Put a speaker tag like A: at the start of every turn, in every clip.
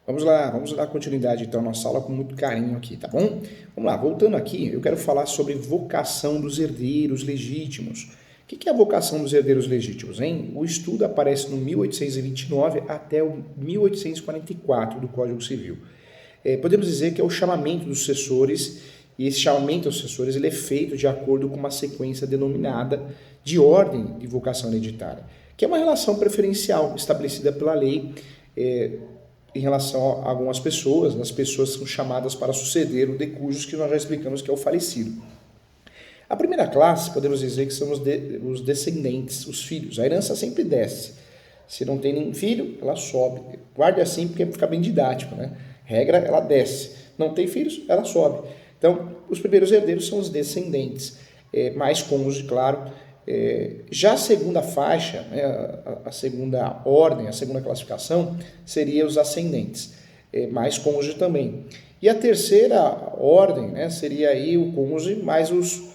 A: Vamos dar continuidade então à nossa aula com muito carinho aqui, tá bom? Vamos lá, voltando aqui, eu quero falar sobre vocação dos herdeiros legítimos. O que é a vocação dos herdeiros legítimos, hein? O estudo aparece no 1829 até o 1844 do Código Civil. Podemos dizer que é o chamamento dos sucessores, e esse chamamento aos sucessores ele é feito de acordo com uma sequência denominada de ordem de vocação hereditária, que é uma relação preferencial estabelecida pela lei em relação a algumas pessoas, as pessoas são chamadas para suceder o de cujos que nós já explicamos que é o falecido. A primeira classe, podemos dizer que são os descendentes, os filhos. A herança sempre desce. Se não tem nenhum filho, ela sobe. Guarde assim porque fica bem didático, né? Regra, ela desce. Não tem filhos, ela sobe. Então, os primeiros herdeiros são os descendentes, mais cônjuge, claro. Já a segunda faixa, né, a segunda ordem, a segunda classificação, seria os ascendentes, mais cônjuge também. E a terceira ordem, né, seria aí o cônjuge mais os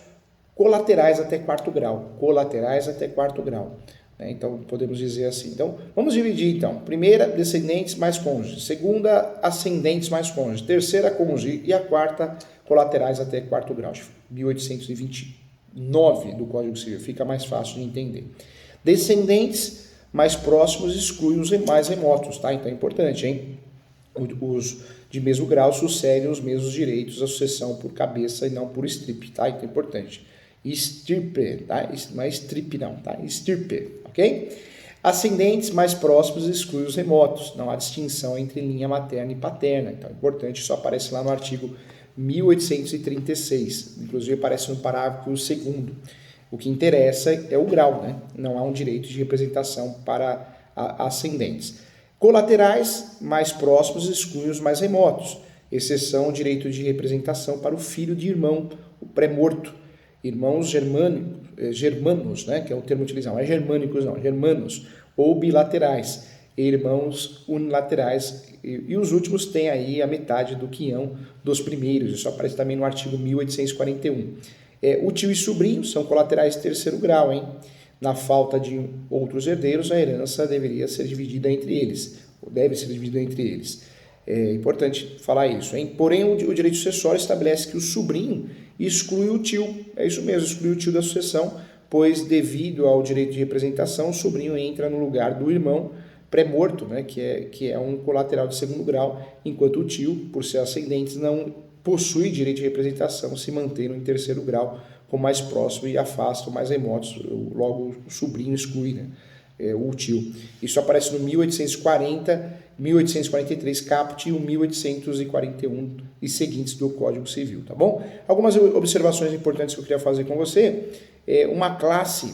A: colaterais até quarto grau. Colaterais até quarto grau. Né? Então, podemos dizer assim. Então, vamos dividir então. Primeira, descendentes mais cônjuge. Segunda, ascendentes mais cônjuge. Terceira, cônjuge. E a quarta, colaterais até quarto grau. 1829 do Código Civil. Fica mais fácil de entender. Descendentes mais próximos excluem os mais remotos, tá? Então é importante, hein? Os de mesmo grau sucedem os mesmos direitos à sucessão por cabeça e não por estirpe, tá? Então é importante. Estirpe, tá? Não é estirpe não, tá? Estirpe, ok? Ascendentes mais próximos excluem os remotos. Não há distinção entre linha materna e paterna. Então é importante, isso aparece lá no artigo 1836, inclusive aparece no parágrafo 2º. O que interessa é o grau, né? Não há um direito de representação para ascendentes. Colaterais mais próximos excluem os mais remotos, exceção o direito de representação para o filho de irmão, o pré-morto, irmãos germanos, né? Que é o termo utilizado, não é germânicos não, germanos, ou bilaterais, irmãos unilaterais, e os últimos têm aí a metade do quião dos primeiros. Isso aparece também no artigo 1841. O tio e sobrinho são colaterais de terceiro grau, hein? Na falta de outros herdeiros, a herança deveria ser dividida entre eles, ou deve ser dividida entre eles. É importante falar isso, hein? Porém, o direito sucessório estabelece que o sobrinho exclui o tio, é isso mesmo, exclui o tio da sucessão, pois devido ao direito de representação, o sobrinho entra no lugar do irmão pré-morto, né, que é um colateral de segundo grau, enquanto o tio, por ser ascendente, não possui direito de representação, se mantendo em terceiro grau, como mais próximo e afasta o mais remotos, logo o sobrinho exclui, né, o tio. Isso aparece no 1840, 1843 caput e o 1841 e seguintes do Código Civil, tá bom? Algumas observações importantes que eu queria fazer com você. Uma classe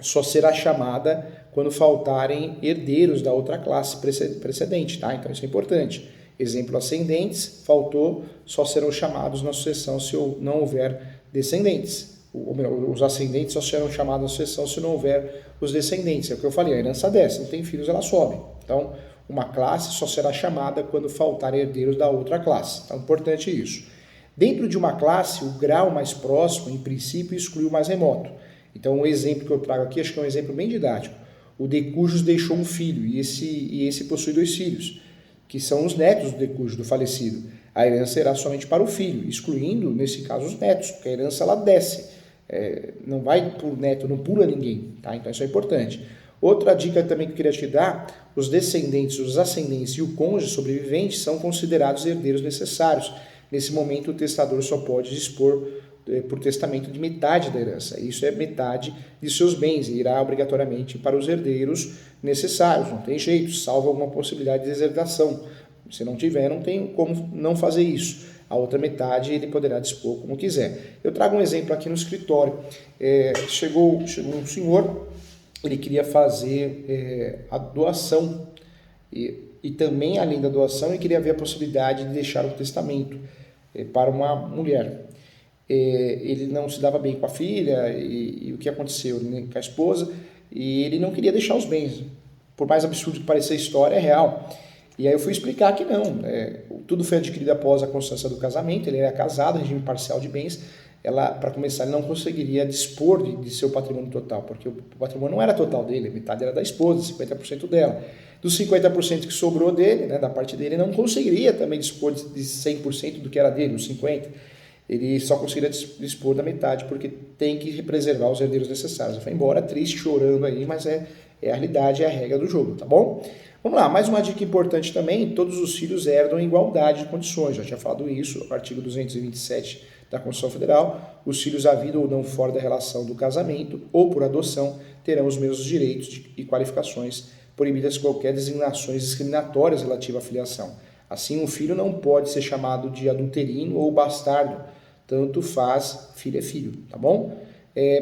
A: só será chamada quando faltarem herdeiros da outra classe precedente, tá? Então isso é importante. Exemplo, ascendentes, faltou, só serão chamados na sucessão se não houver descendentes. Os ascendentes só serão chamados na sucessão se não houver os descendentes. É o que eu falei, a herança desce, não tem filhos, ela sobe. Então, uma classe só será chamada quando faltar herdeiros da outra classe. Então, é importante isso. Dentro de uma classe, o grau mais próximo, em princípio, exclui o mais remoto. Então, o exemplo que eu trago aqui, acho que é um exemplo bem didático. O de cujos deixou um filho e esse possui 2 filhos, que são os netos do de cujo, do falecido. A herança será somente para o filho, excluindo, nesse caso, os netos, porque a herança ela desce. Não vai por neto, não pula ninguém, tá? Então isso é importante. Outra dica também que eu queria te dar, os descendentes, os ascendentes e o cônjuge sobrevivente são considerados herdeiros necessários. Nesse momento, o testador só pode dispor por testamento de metade da herança. Isso é metade de seus bens e irá obrigatoriamente para os herdeiros necessários. Não tem jeito, salvo alguma possibilidade de deserdação. Se não tiver, não tem como não fazer isso. A outra metade ele poderá dispor como quiser. Eu trago um exemplo aqui no escritório. Chegou um senhor, ele queria fazer a doação e também, além da doação, ele queria ver a possibilidade de deixar um testamento para uma mulher. Ele não se dava bem com a filha e o que aconteceu, né, com a esposa, e ele não queria deixar os bens. Por mais absurdo que pareça a história, é real. E aí eu fui explicar que não, tudo foi adquirido após a constância do casamento, ele era casado, regime parcial de bens, ela, para começar, ele não conseguiria dispor de seu patrimônio total, porque o patrimônio não era total dele, metade era da esposa, 50% dela. Dos 50% que sobrou dele, né, da parte dele, não conseguiria também dispor de 100% do que era dele, os 50%. Ele só conseguiria dispor da metade, porque tem que preservar os herdeiros necessários. Ele foi embora triste, chorando aí, mas é a realidade, é a regra do jogo, tá bom? Vamos lá, mais uma dica importante também, todos os filhos herdam em igualdade de condições, já tinha falado isso, no artigo 227 da Constituição Federal, os filhos à vida ou não fora da relação do casamento ou por adoção terão os mesmos direitos e qualificações, proibidas qualquer designações discriminatórias relativas à filiação. Assim, um filho não pode ser chamado de adulterino ou bastardo, tanto faz, filho é filho, tá bom?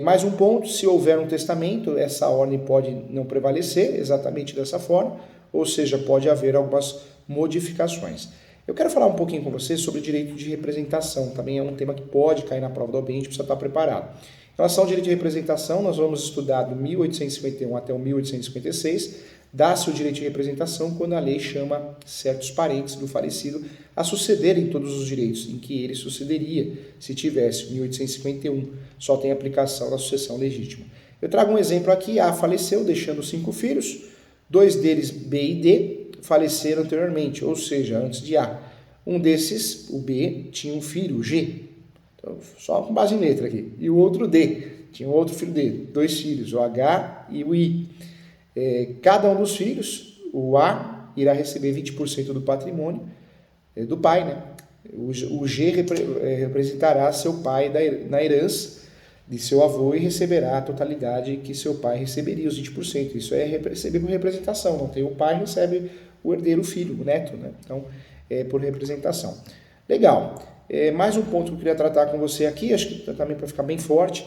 A: Mais um ponto, se houver um testamento, essa ordem pode não prevalecer exatamente dessa forma, ou seja, pode haver algumas modificações. Eu quero falar um pouquinho com você sobre direito de representação, também é um tema que pode cair na prova da OAB, a gente precisa estar preparado. Em relação ao direito de representação, nós vamos estudar do 1851 até o 1856, dá-se o direito de representação quando a lei chama certos parentes do falecido a sucederem todos os direitos em que ele sucederia se tivesse. 1851 só tem aplicação na sucessão legítima. Eu trago um exemplo aqui, A faleceu deixando 5 filhos, 2 deles, B e D, faleceram anteriormente, ou seja, antes de A. Um desses, o B, tinha um filho, o G, então, só com base em letra aqui, e o outro D, tinha um outro filho dele, 2 filhos, o H e o I. Cada um dos filhos, o A irá receber 20% do patrimônio do pai, né? O G representará seu pai na herança de seu avô e receberá a totalidade que seu pai receberia, os 20%. Isso é receber por representação, não tem o pai, recebe o herdeiro, o filho, o neto, né? Então, é por representação. Legal. Mais um ponto que eu queria tratar com você aqui, acho que também para ficar bem forte,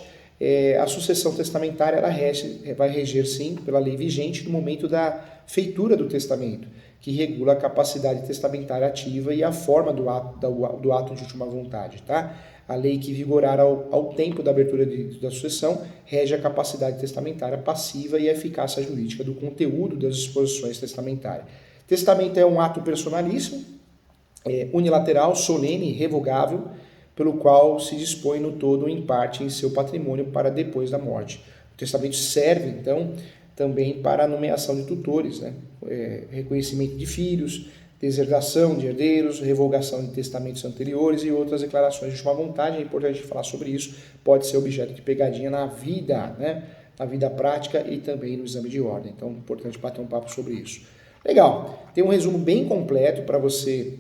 A: a sucessão testamentária ela vai reger, sim, pela lei vigente no momento da feitura do testamento, que regula a capacidade testamentária ativa e a forma do ato de última vontade, tá? A lei que vigorar ao tempo da abertura da sucessão rege a capacidade testamentária passiva e a eficácia jurídica do conteúdo das disposições testamentárias. Testamento é um ato personalíssimo, unilateral, solene e revogável, pelo qual se dispõe no todo ou em parte em seu patrimônio para depois da morte. O testamento serve, então, também para a nomeação de tutores, né? Reconhecimento de filhos, deserdação de herdeiros, revogação de testamentos anteriores e outras declarações de última vontade. É importante falar sobre isso, pode ser objeto de pegadinha na vida, né? Na vida prática e também no exame de ordem. Então, é importante bater um papo sobre isso. Legal, tem um resumo bem completo para você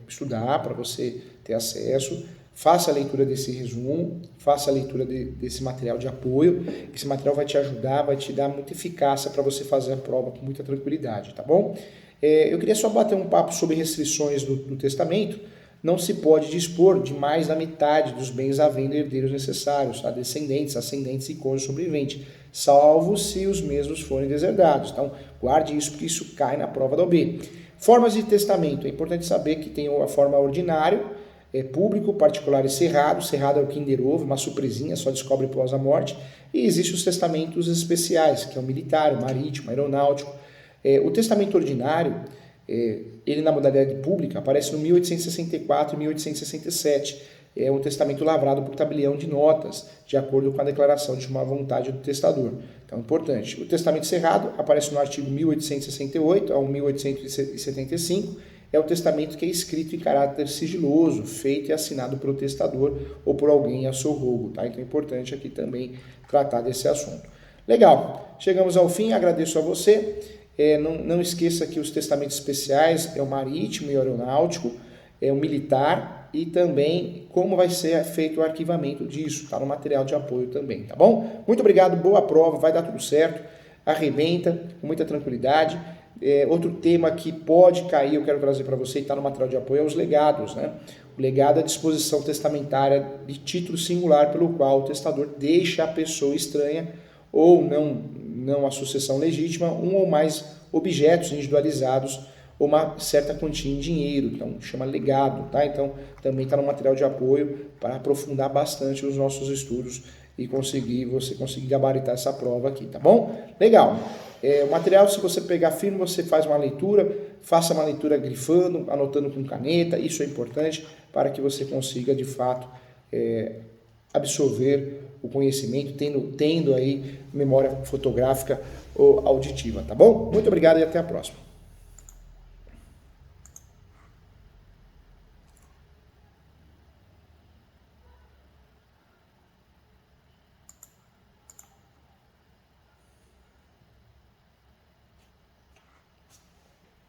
A: estudar, para você ter acesso. Faça a leitura desse resumo, faça a leitura desse material de apoio. Esse material vai te ajudar, vai te dar muita eficácia para você fazer a prova com muita tranquilidade, tá bom? Eu queria só bater um papo sobre restrições do testamento. Não se pode dispor de mais da metade dos bens havendo herdeiros necessários, tá? Descendentes, ascendentes e cônjuge sobrevivente, salvo se os mesmos forem deserdados. Então, guarde isso, porque isso cai na prova da OAB. Formas de testamento. É importante saber que tem a forma ordinária, público, particular e cerrado. Cerrado é o Kinder Ovo, uma surpresinha, só descobre após a morte. E existem os testamentos especiais, que é o militar, o marítimo, o aeronáutico. O testamento ordinário, ele na modalidade pública, aparece no 1864 e 1867. É um testamento lavrado por tabelião de notas, de acordo com a declaração de uma vontade do testador. Então, importante. O testamento cerrado aparece no artigo 1868 ao 1875. É o testamento que é escrito em caráter sigiloso, feito e assinado pelo testador ou por alguém a seu rogo, tá? Então é importante aqui também tratar desse assunto. Legal, chegamos ao fim, agradeço a você. Não esqueça que os testamentos especiais é o marítimo e o aeronáutico, é o militar e também como vai ser feito o arquivamento disso, tá no material de apoio também, tá bom? Muito obrigado, boa prova, vai dar tudo certo, arrebenta com muita tranquilidade. Outro tema que pode cair, eu quero trazer para você e está no material de apoio, é os legados, né? O legado é a disposição testamentária de título singular pelo qual o testador deixa a pessoa estranha ou não a sucessão legítima, um ou mais objetos individualizados ou uma certa quantia em dinheiro, então chama legado, tá? Então também está no material de apoio para aprofundar bastante os nossos estudos e você conseguir gabaritar essa prova aqui, tá bom? Legal. O material, se você pegar firme, você faz uma leitura, faça uma leitura grifando, anotando com caneta, isso é importante para que você consiga, de fato, absorver o conhecimento, tendo aí memória fotográfica ou auditiva, tá bom? Muito obrigado e até a próxima.